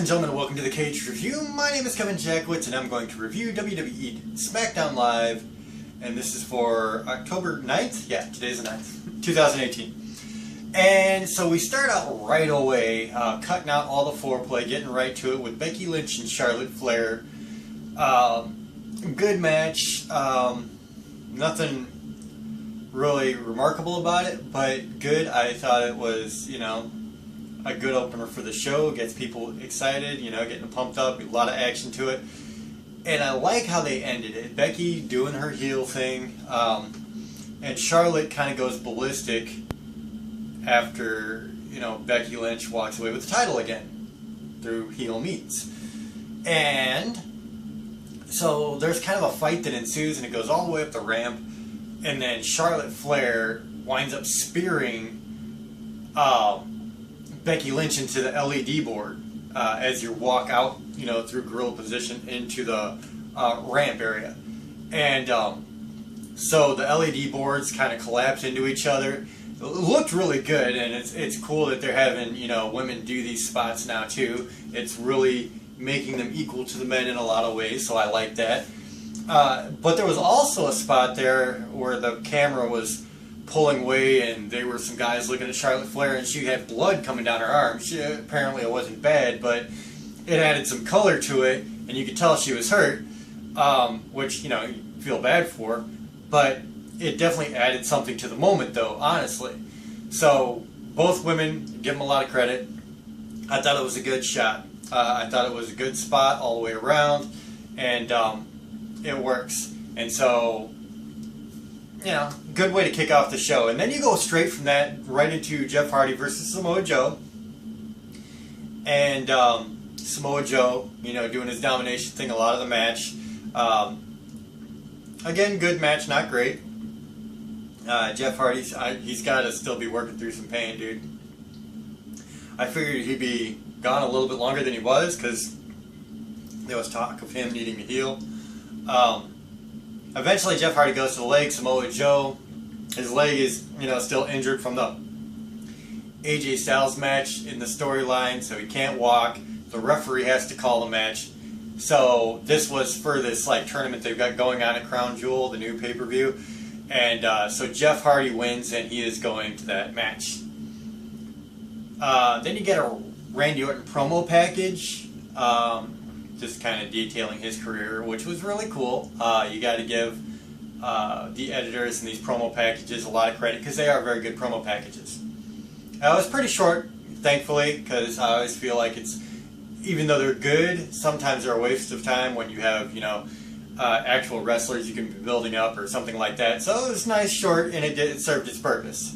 and gentlemen, welcome to the Kaged Review. My name is Kevin Jackwitz, and I'm going to review WWE SmackDown Live, and this is for October 9th? Yeah, today's the 9th, 2018. And so we start out right away, cutting out all the foreplay, getting right to it with Becky Lynch and Charlotte Flair. Good match, nothing really remarkable about it, but good. I thought it was, a good opener for the show, gets people excited, getting them pumped up, a lot of action to it. And I like how they ended it. Becky doing her heel thing, and Charlotte kind of goes ballistic after, Becky Lynch walks away with the title again through heel meets. And so there's kind of a fight that ensues, and it goes all the way up the ramp, and then Charlotte Flair winds up spearing Becky Lynch into the LED board as you walk out, through gorilla position into the ramp area. And so the LED boards kind of collapse into each other. It looked really good, and it's cool that they're having, women do these spots now too. It's really making them equal to the men in a lot of ways, so I like that. But there was also a spot there where the camera was pulling away, and there were some guys looking at Charlotte Flair, and she had blood coming down her arm. Apparently it wasn't bad, but it added some color to it, and you could tell she was hurt, which, you feel bad for, but it definitely added something to the moment, though, honestly. So both women, give them a lot of credit. I thought it was a good shot. I thought it was a good spot all the way around, and it works. And so, good way to kick off the show. And then you go straight from that right into Jeff Hardy versus Samoa Joe. And Samoa Joe, doing his domination thing a lot of the match. Again, good match, not great. Jeff Hardy, he's got to still be working through some pain, dude. I figured he'd be gone a little bit longer than he was, because there was talk of him needing a heel. Eventually, Jeff Hardy goes to the leg. Samoa Joe, his leg is, still injured from the AJ Styles match in the storyline, so he can't walk. The referee has to call the match. So this was for this tournament they've got going on at Crown Jewel, the new pay-per-view. And so Jeff Hardy wins, and he is going to that match. Then you get a Randy Orton promo package. Just kind of detailing his career, which was really cool. You got to give the editors in these promo packages a lot of credit, because they are very good promo packages. It was pretty short, thankfully, because I always feel like even though they're good, sometimes they're a waste of time when you have, actual wrestlers you can be building up or something like that. So it was nice, short, and it served its purpose.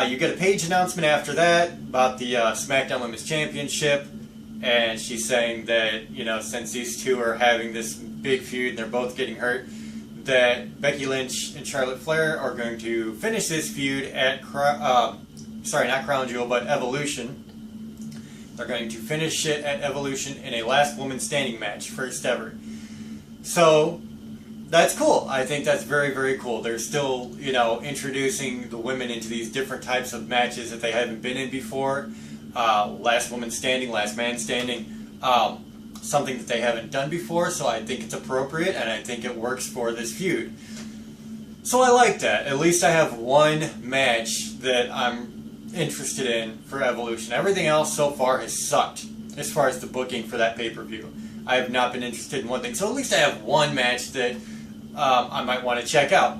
You get a page announcement after that about the SmackDown Women's Championship. And she's saying that, since these two are having this big feud and they're both getting hurt, that Becky Lynch and Charlotte Flair are going to finish this feud at, not Crown Jewel, but Evolution. They're going to finish it at Evolution in a last woman standing match, first ever. So, that's cool. I think that's very, very cool. They're still, introducing the women into these different types of matches that they haven't been in before. Last woman standing, last man standing, something that they haven't done before, so I think it's appropriate, and I think it works for this feud. So I like that. At least I have one match that I'm interested in for Evolution. Everything else so far has sucked, as far as the booking for that pay-per-view. I have not been interested in one thing, so at least I have one match that I might want to check out.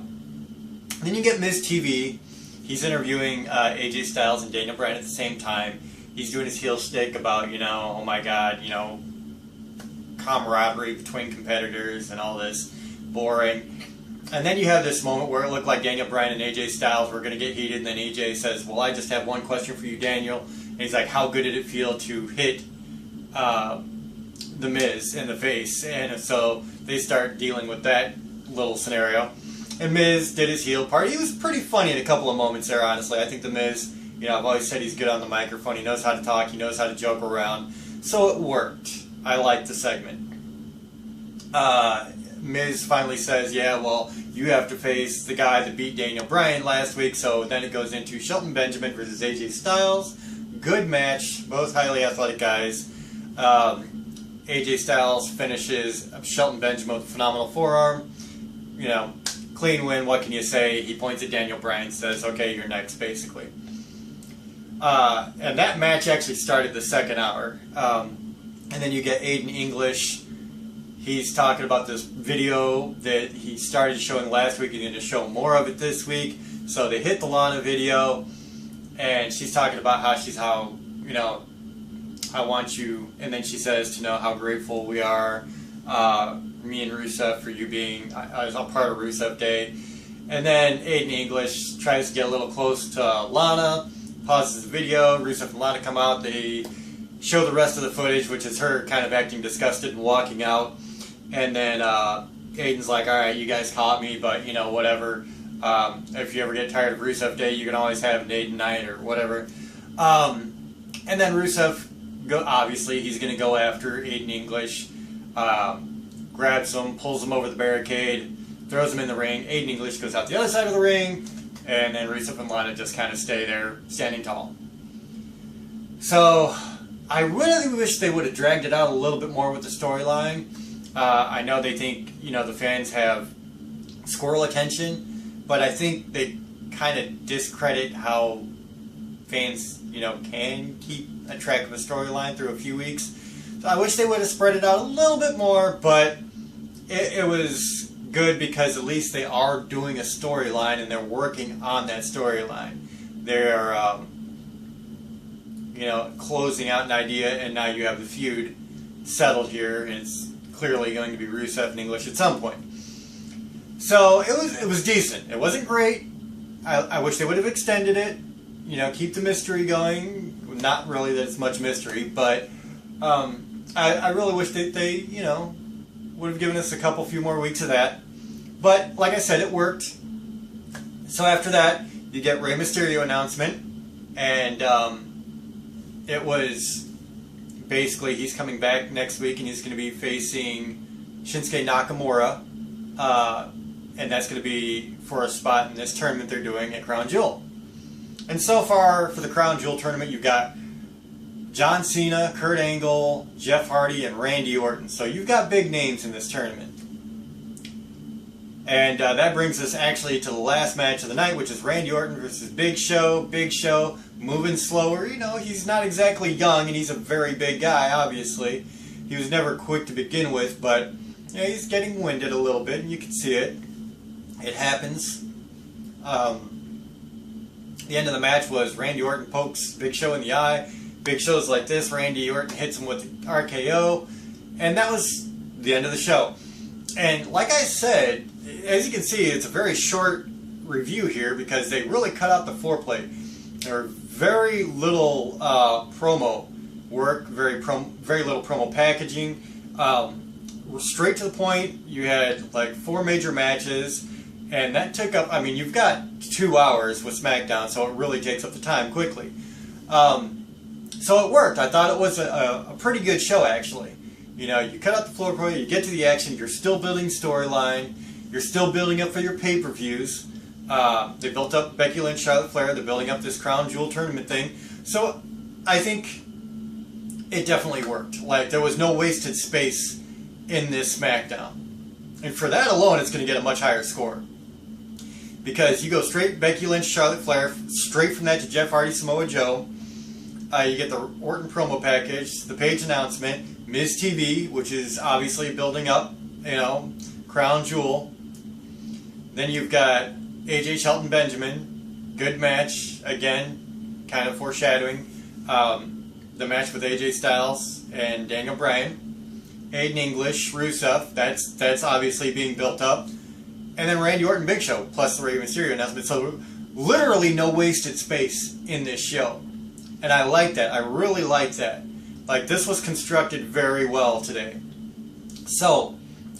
Then you get Miz TV. He's interviewing AJ Styles and Daniel Bryan at the same time. He's doing his heel stick about, oh my God, camaraderie between competitors and all this. Boring. And then you have this moment where it looked like Daniel Bryan and AJ Styles were going to get heated, and then AJ says, well, I just have one question for you, Daniel. And he's like, how good did it feel to hit The Miz in the face? And so they start dealing with that little scenario. And Miz did his heel part. He was pretty funny in a couple of moments there, honestly. I think The Miz, I've always said he's good on the microphone. He knows how to talk. He knows how to joke around. So it worked. I liked the segment. Miz finally says, yeah, well, you have to face the guy that beat Daniel Bryan last week. So then it goes into Shelton Benjamin versus AJ Styles. Good match. Both highly athletic guys. AJ Styles finishes Shelton Benjamin with a phenomenal forearm. You know, clean win, what can you say? He points at Daniel Bryan and says, okay, you're next, basically. And that match actually started the second hour. And then you get Aiden English. He's talking about this video that he started showing last week. He's going to show more of it this week. So they hit the Lana video, and she's talking about how, you know, I want you, and then she says to know how grateful we are, me and Rusev, for you being a part of Rusev Day. And then Aiden English tries to get a little close to Lana, pauses the video, Rusev and Lana come out, they show the rest of the footage, which is her kind of acting disgusted and walking out. And then Aiden's like, alright, you guys caught me, but, you know, whatever. If you ever get tired of Rusev Day, you can always have an Aiden night or whatever. And then Rusev, obviously, he's going to go after Aiden English, grabs him, pulls him over the barricade, throws him in the ring. Aiden English goes out the other side of the ring, and then Rusev and Lana just kind of stay there, standing tall. So, I really wish they would have dragged it out a little bit more with the storyline. I know they think, you know, the fans have squirrel attention, but I think they kind of discredit how fans, you know, can keep a track of a storyline through a few weeks. So I wish they would have spread it out a little bit more, but it was good because at least they are doing a storyline and they're working on that storyline. They're, you know, closing out an idea, and now you have the feud settled here, and it's clearly going to be Rusev and English at some point. So it was decent. It wasn't great. I wish they would have extended it. You know, keep the mystery going. Not really that it's much mystery, but I really wish that they, you know, would have given us a few more weeks of that. But like I said, it worked. So after that, you get Rey Mysterio announcement, and it was basically he's coming back next week, and he's going to be facing Shinsuke Nakamura, and that's going to be for a spot in this tournament they're doing at Crown Jewel. And so far for the Crown Jewel tournament, you've got John Cena, Kurt Angle, Jeff Hardy, and Randy Orton. So you've got big names in this tournament. And that brings us actually to the last match of the night, which is Randy Orton versus Big Show. Big Show moving slower. You know, he's not exactly young, and he's a very big guy, obviously. He was never quick to begin with, but you know, he's getting winded a little bit, and you can see it. It happens. The end of the match was Randy Orton pokes Big Show in the eye. Big Show's like this. Randy Orton hits him with the RKO. And that was the end of the show. And like I said, as you can see, it's a very short review here because they really cut out the foreplay. There were very little promo work, very little promo packaging. Straight to the point. You had like 4 major matches. And that took up, I mean, you've got 2 hours with SmackDown, so it really takes up the time quickly. So it worked. I thought it was a pretty good show, actually. You know, you cut out the floor play, you get to the action, you're still building storyline, you're still building up for your pay-per-views. They built up Becky Lynch, Charlotte Flair, they're building up this Crown Jewel tournament thing. So I think it definitely worked. Like, there was no wasted space in this SmackDown. And for that alone, it's going to get a much higher score. Because you go straight Becky Lynch, Charlotte Flair, straight from that to Jeff Hardy, Samoa Joe. You get the Orton promo package, the Page announcement, Miz TV, which is obviously building up, you know, Crown Jewel. Then you've got AJ Shelton Benjamin, good match, again, kind of foreshadowing the match with AJ Styles and Daniel Bryan. Aiden English, Rusev, that's obviously being built up. And then Randy Orton, Big Show, plus the Rey Mysterio announcement. So literally no wasted space in this show. And I like that. I really like that. Like, this was constructed very well today. So,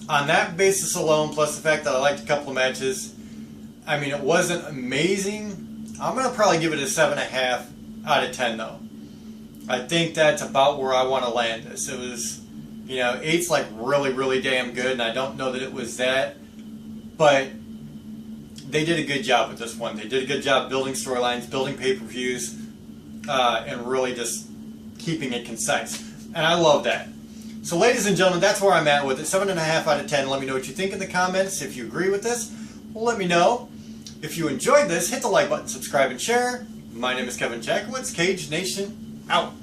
on that basis alone, plus the fact that I liked a couple of matches, I mean, it wasn't amazing. I'm going to probably give it a 7.5 out of 10, though. I think that's about where I want to land this. It was, you know, 8's like really, really damn good, and I don't know that it was that. But they did a good job with this one. They did a good job building storylines, building pay-per-views, and really just keeping it concise. And I love that. So ladies and gentlemen, that's where I'm at with it. 7.5 out of 10. Let me know what you think in the comments. If you agree with this, let me know. If you enjoyed this, hit the like button, subscribe, and share. My name is Kevin Jackowitz. Kaged Nation, out.